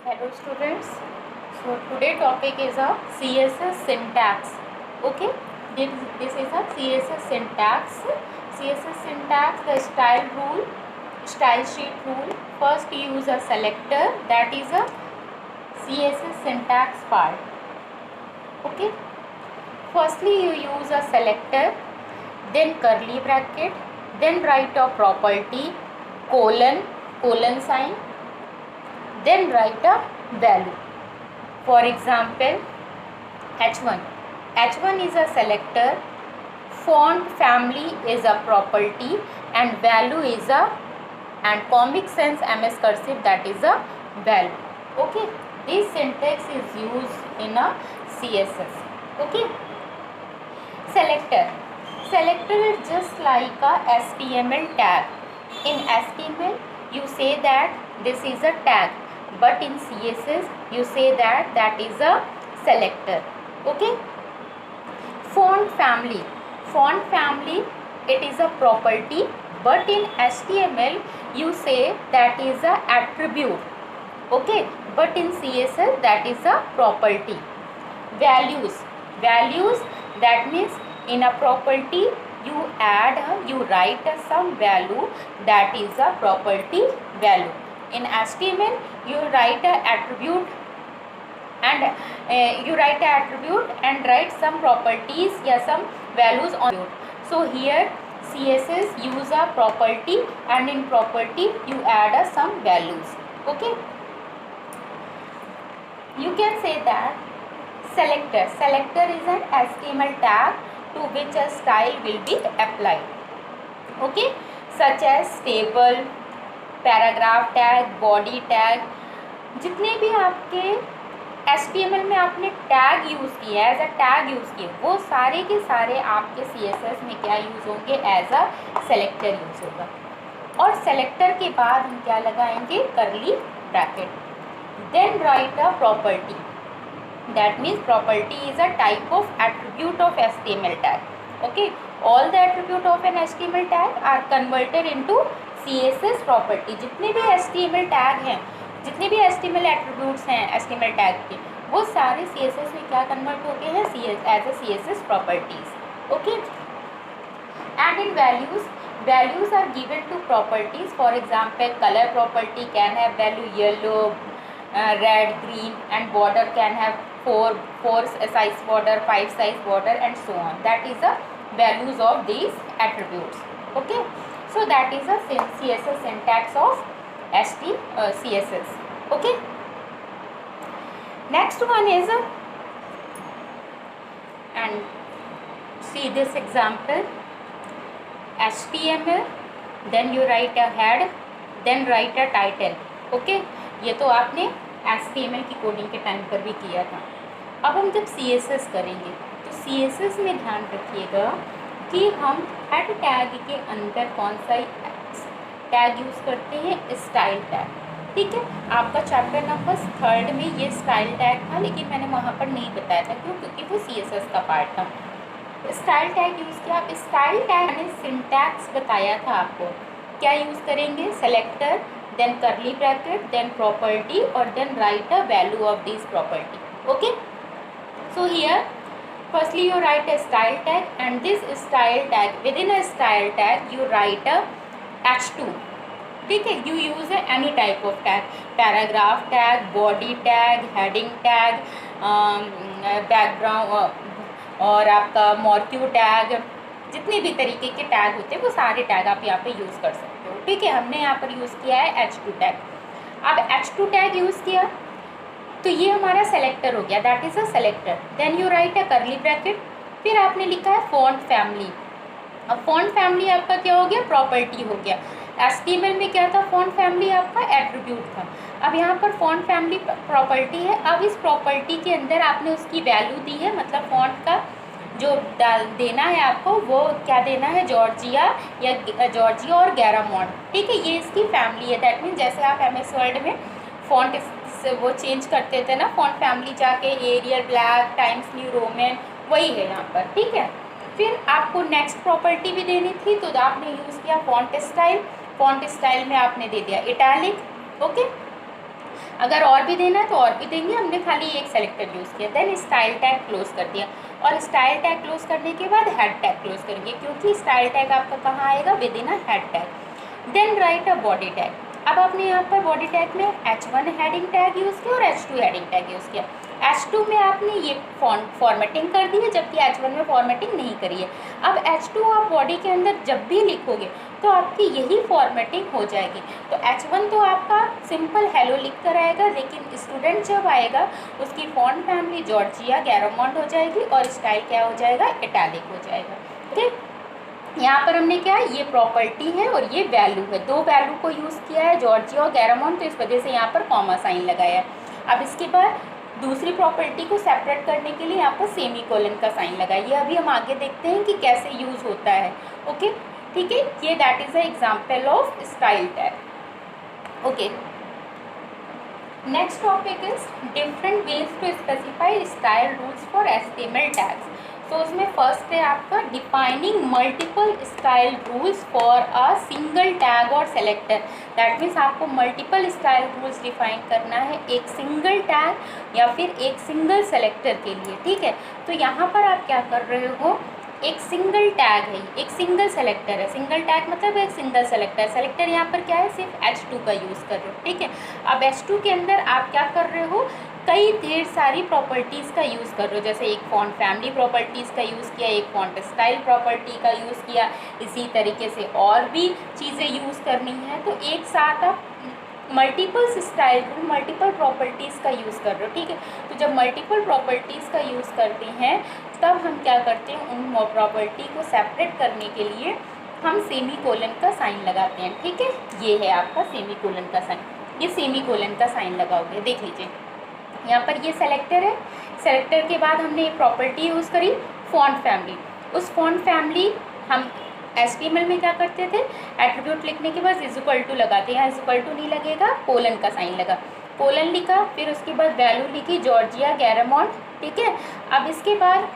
Hello students. So today topic is a CSS syntax. Okay. This is a CSS syntax. CSS syntax, the style rule, style sheet rule. First use a selector, that is a CSS syntax part. Okay. Firstly you use a selector, then curly bracket, then write a property, colon sign, then write a value. For example, h1. h1 is a selector, font family is a property, and value is a, and Comic Sans MS Cursive, that is a value. Okay, this syntax is used in a CSS. Okay, selector is just like a HTML tag. In HTML you say that this is a tag, but in CSS you say that that is a selector. Okay, font family it is a property, but in HTML you say that is a attribute. Okay, but in CSS that is a property. Values, that means in a property you write some value, that is a property value. In HTML you write a attribute and write some properties या some values on it. So here CSS use a property, and in property you add some values. Okay, you can say that selector is an HTML tag to which a style will be applied. Okay, such as table, paragraph tag, body tag, जितने भी आपके HTML में आपने tag use किए as a tag use किए, वो सारे के सारे आपके CSS में क्या यूज़ होंगे, एज अ सेलेक्टर यूज़ होगा. और सेलेक्टर के बाद हम क्या लगाएंगे, curly bracket. Then write a property, that means property is a type of attribute of HTML tag. Okay, all the attribute of an HTML tag are converted into CSS property. जितने भी HTML tag हैं, जितने भी HTML attributes हैं HTML tag के, वो सारे CSS में क्या convert हो गए हैं, as a CSS properties. Okay, and in values are given to properties. For example, color property can have value yellow, red, green, and border can have 4 size border, 5 size border, and so on. That is the values of these attributes. Okay, so that is a CSS syntax of CSS. Okay, next one is and see this example, HTML, then you write a head, then write a title. Okay, ये तो आपने HTML की coding के time पर भी किया था. अब हम जब CSS करेंगे तो CSS में ध्यान रखिएगा कि हम हेड टैग के अंदर कौन सा टैग यूज़ करते हैं, स्टाइल टैग. ठीक है, आपका चैप्टर नंबर 3 में ये स्टाइल टैग था, लेकिन मैंने वहाँ पर नहीं बताया था. क्यों? क्योंकि वो CSS का पार्ट था. स्टाइल टैग यूज़ किया. आप स्टाइल टैग ने सिंटैक्स बताया था आपको, क्या यूज़ करेंगे, selector, then curly bracket, then property, or then write a value of this property. Okay, so here firstly you write a style tag, and this style tag, within a style tag you write a h2. ठीक है, you use any type of tag, paragraph tag, body tag, heading tag, background और आपका मॉर्क्यू tag, जितने भी तरीके के tag होते हैं वो सारे टैग आप यहाँ पे यूज़ कर सकते हो. ठीक है, हमने यहाँ पर यूज़ किया है H2 टैग. अब H2 टैग यूज़ किया तो ये हमारा सेलेक्टर हो गया, that is a selector. Then you write a curly bracket. फिर आपने लिखा है फॉन्ट फैमिली. अब फॉन्ट फैमिली आपका क्या हो गया, प्रॉपर्टी हो गया. HTML में क्या था, फॉन्ट फैमिली आपका एट्रीब्यूट था. अब यहाँ पर फॉन्ट फैमिली प्रॉपर्टी है. अब इस प्रॉपर्टी के अंदर आपने उसकी वैल्यू दी है, मतलब फॉन्ट का जो देना है आपको, वो क्या देना है, जॉर्जिया और गैरामॉन्ट. ठीक है, ये इसकी फैमिली है. दैट मीन जैसे आप MS वर्ड में फॉन्ट वो चेंज करते थे ना, फॉन्ट फैमिली जाके Arial, black, Times New Roman, वही है यहाँ पर. ठीक है, फिर आपको नेक्स्ट प्रॉपर्टी भी देनी थी, तो आपने यूज़ किया फॉन्ट स्टाइल. फॉन्ट स्टाइल में आपने दे दिया इटैलिक. ओके, अगर और भी देना है तो और भी देंगे, हमने खाली एक सेलेक्टर यूज़ किया। देन स्टाइल टैग क्लोज कर दिया, और स्टाइल टैग क्लोज करने के बाद हेड टैग क्लोज करेंगे, क्योंकि स्टाइल टैग आपका कहाँ आएगा, within a head tag. Then write a body tag. अब आपने यहाँ पर बॉडी टैग में H1 हेडिंग टैग यूज़ किया और H2 हेडिंग टैग यूज़ किया। H2 में आपने ये फॉर्मेटिंग कर दी है, जबकि H1 में फॉर्मेटिंग नहीं करी है। अब H2 आप बॉडी के अंदर जब भी लिखोगे तो आपकी यही फॉर्मेटिंग हो जाएगी। तो H1 तो आपका सिंपल हेलो लिख कर आएगा, लेकिन स्टूडेंट जब आएगा उसकी फॉन्ट फैमिली जॉर्जिया गैरामॉन्ट हो जाएगी और स्टाइल क्या हो जाएगा, इटैलिक हो जाएगा। ठीक, यहाँ पर हमने क्या है, ये प्रॉपर्टी है और ये वैल्यू है, दो वैल्यू को यूज़ किया है जॉर्जिया और गैरामॉन्ट, तो इस वजह से यहाँ पर कॉमा साइन लगाया है। अब इसके बाद दूसरी प्रॉपर्टी को सेपरेट करने के लिए यहाँ पर सेमी कोलन का साइन लगाइए। अभी हम आगे देखते हैं कि कैसे यूज़ होता है। ओके, ठीक है, ये that is a example of style tag. Okay, next topic is different ways to specify style rules for HTML tags. तो उसमें फर्स्ट है आपका defining multiple style rules for a single tag और सेलेक्टर। दैट मीन्स आपको multiple style rules define करना है एक single tag या फिर एक सिंगल सेलेक्टर के लिए। ठीक है, तो यहाँ पर आप क्या कर रहे हो, एक सिंगल टैग है, एक सिंगल सेलेक्टर है। सिंगल टैग मतलब एक सिंगल सेलेक्टर। सेलेक्टर यहाँ पर क्या है, सिर्फ H2 का यूज़ कर रहे हो। ठीक है, अब H2 के अंदर आप क्या कर रहे हो, कई ढेर सारी प्रॉपर्टीज़ का यूज़ कर रहे हो। जैसे एक फॉन्ट फैमिली प्रॉपर्टीज़ का यूज़ किया, एक फॉन्ट स्टाइल प्रॉपर्टी का यूज़ किया, इसी तरीके से और भी चीज़ें यूज़ करनी है। तो एक साथ आप multiple style rule, multiple properties का यूज़ कर रहे हो। ठीक है, तो जब मल्टीपल प्रॉपर्टीज़ का यूज़ करते हैं तब हम क्या करते हैं, उन प्रॉपर्टी को सेपरेट करने के लिए हम सेमी कोलन का साइन लगाते हैं। ठीक है, ये है आपका सेमी कोलन का साइन, ये सेमी कोलन का साइन लगाओगे। देख लीजिए यहाँ पर ये सेलेक्टर है, सेलेक्टर के बाद हमने एक प्रॉपर्टी यूज़ करी फॉन्ट फैमिली। उस फॉन्ट फैमिली हम HTML में क्या करते थे, एट्रीब्यूट लिखने के बाद इज इक्वल टू लगाते हैं। यहाँ इज इक्वल टू नहीं लगेगा, कोलन का साइन लगा, कोलन लिखा, फिर उसके बाद वैल्यू लिखी जॉर्जिया गैरामॉन्ट। ठीक है, अब इसके बाद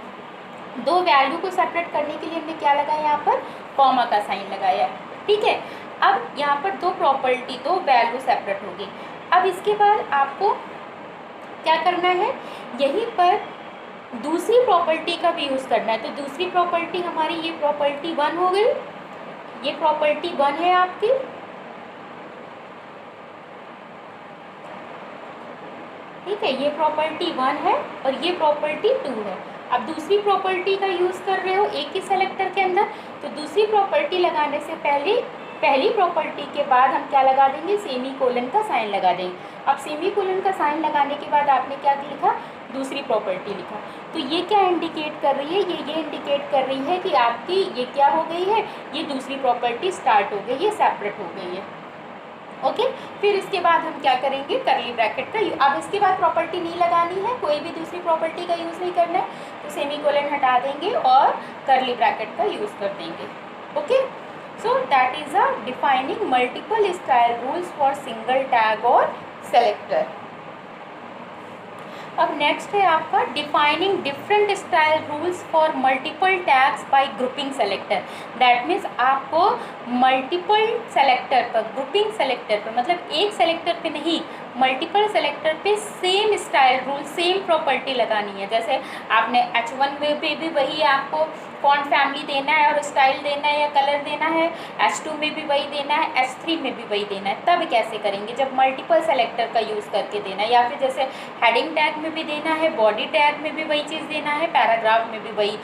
दो वैल्यू को सेपरेट करने के लिए हमने क्या लगाया, यहाँ पर कॉमा का साइन लगाया। ठीक है, अब यहाँ पर दो प्रॉपर्टी, दो वैल्यू सेपरेट होगी। अब इसके बाद आपको क्या करना है, यहीं पर दूसरी प्रॉपर्टी का भी यूज़ करना है। तो दूसरी प्रॉपर्टी हमारी ये प्रॉपर्टी 1 हो गई, ये प्रॉपर्टी 1 है आपकी। ठीक है, ये प्रॉपर्टी 1 है और ये प्रॉपर्टी 2 है। अब दूसरी प्रॉपर्टी का यूज़ कर रहे हो एक ही सेलेक्टर के अंदर, तो दूसरी प्रॉपर्टी लगाने से पहले पहली प्रॉपर्टी के बाद हम क्या लगा देंगे, सेमी कोलन का साइन लगा देंगे। अब सेमी कोलन का साइन लगाने के बाद आपने क्या लिखा, दूसरी प्रॉपर्टी लिखा। तो ये क्या इंडिकेट कर रही है, ये इंडिकेट कर रही है कि आपकी ये क्या हो गई है, ये दूसरी प्रॉपर्टी स्टार्ट हो गई, ये सेपरेट हो गई है। ओके, फिर इसके बाद हम क्या करेंगे, करली ब्रैकेट का। अब इसके बाद प्रॉपर्टी नहीं लगानी है, कोई भी दूसरी प्रॉपर्टी का यूज़ नहीं करना है, तो सेमी कोलन हटा देंगे और करली ब्रैकेट का यूज़ कर देंगे। Okay, so that is a defining multiple style rules for single tag or selector. अब नेक्स्ट है आपका defining different style rules for multiple tags bye grouping selector. That means आपको मल्टीपल सेलेक्टर पर, grouping selector पर, मतलब एक selector पे नहीं, मल्टीपल सेलेक्टर पे same style rule, same property लगानी है। जैसे आपने H1 में भी वही आपको फॉन्ट फैमिली देना है और स्टाइल देना है या कलर देना है, H2 में भी वही देना है, H3 में भी वही देना है। तब कैसे करेंगे, जब मल्टीपल सेलेक्टर का यूज़ करके देना है, या फिर जैसे हेडिंग टैग में भी देना है, बॉडी टैग में भी वही चीज़ देना है, पैराग्राफ में भी वही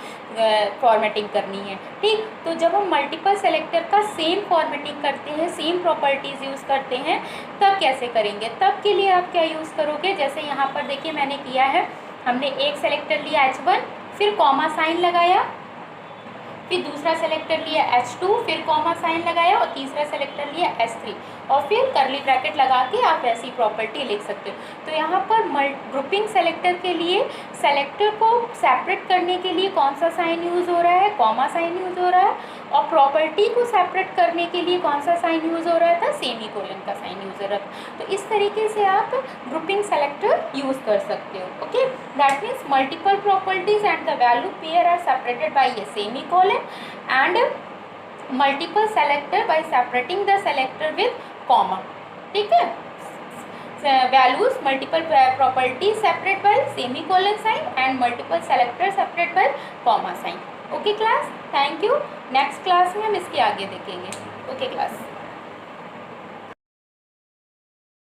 फॉर्मेटिंग करनी है। ठीक, तो जब हम मल्टीपल सेलेक्टर का सेम फॉर्मेटिंग करते हैं, सेम प्रॉपर्टीज़ यूज़ करते हैं, तब कैसे करेंगे, तब के लिए आप क्या यूज़ करोगे, जैसे यहाँ पर देखिए मैंने किया है, हमने एक सेलेक्टर लिया H1, फिर कॉमा साइन लगाया, फिर दूसरा सेलेक्टर लिया H2, फिर कॉमा साइन लगाया, और तीसरा सेलेक्टर लिया H3, और फिर करली ब्रैकेट लगा के आप ऐसी प्रॉपर्टी लिख सकते हो। तो यहाँ पर ग्रुपिंग सेलेक्टर के लिए सेलेक्टर को सेपरेट करने के लिए कौन सा साइन यूज़ हो रहा है, कॉमा साइन यूज़ हो रहा है, और प्रॉपर्टी को सेपरेट करने के लिए कौन सा साइन यूज़ हो रहा था, सेमी कोलन का साइन यूज़ हो रहा था। तो इस तरीके से आप ग्रुपिंग सेलेक्टर यूज़ कर सकते हो। Okay, that means multiple properties and the value pair are separated by a semicolon and multiple selector by separating the selector with comma। ठीक है, values, multiple property separate by semicolon sign and multiple selector separate by comma sign. Okay class, thank you. Next class में हम इसके आगे देखेंगे. Okay class.